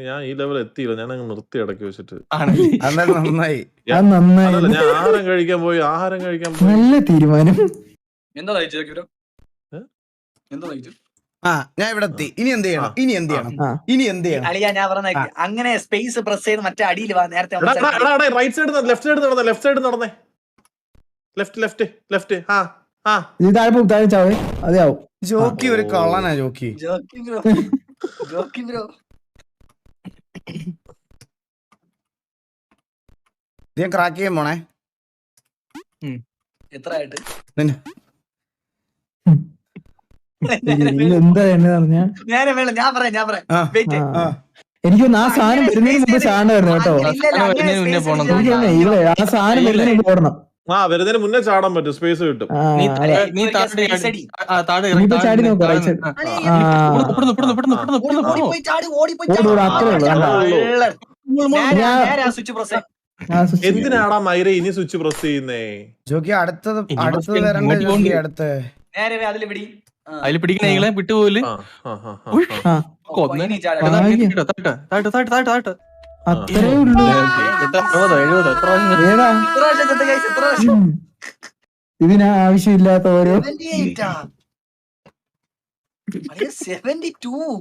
ഞാൻ ഈ ലെവൽ എത്തിയില്ല, ഞാൻ അങ്ങ് നിർത്തി ഇടയ്ക്ക് വെച്ചിട്ട്. നന്നായി. അതല്ല, ഞാൻ ആഹാരം കഴിക്കാൻ പോയി. നല്ല തീരുമാനം. എന്താ കഴിച്ചു എന്താ കഴിച്ചു? ഞാൻ ഇവിടെ എത്തി. ഇനി എന്ത് ചെയ്യണം? അളിയാ ഞാൻ പറഞ്ഞ അങ്ങനെ സ്പേസ് പ്രസ് ചെയ്ത് മറ്റേ അടിയിൽ നേരത്തെ റൈറ്റ് സൈഡ് ലെഫ്റ്റ് സൈഡ് നടന്നേ. ലെഫ്റ്റ്. താഴെ ചാവേ അതെയാവും. ജോക്കി ഒരു കള്ളനാ. ജോക്കി ബ്രോ ഞാൻ ക്രാക്ക് ചെയ്യാൻ പോണേ. എത്ര ആയിട്ട് എന്താ പറഞ്ഞ ഞാൻ പറയാം എനിക്കൊന്ന് ആ സാധനം വരുന്നതിന് മുമ്പ് ചാണ്ടായിരുന്നു കേട്ടോ. ഇവിടെ ആ സാധനം വരുന്നതിന് മുമ്പ് ഓടണം. വരുന്നതിന് മുന്നേ ചാടാൻ പറ്റും, സ്പേസ് കിട്ടും. ചാടി നോക്കാം. എന്തിനാടാ മൈര ഇനി സ്വിച്ച് പ്രസ് ചെയ്യുന്നേ? ജോക്കി അടുത്തത് അടുത്ത് അതില് പിടിക്കണ വിട്ടുപോല്. അത്രേ ഉള്ളൂ. ഇതിന് ആവശ്യമില്ലാത്ത ഓരോ 72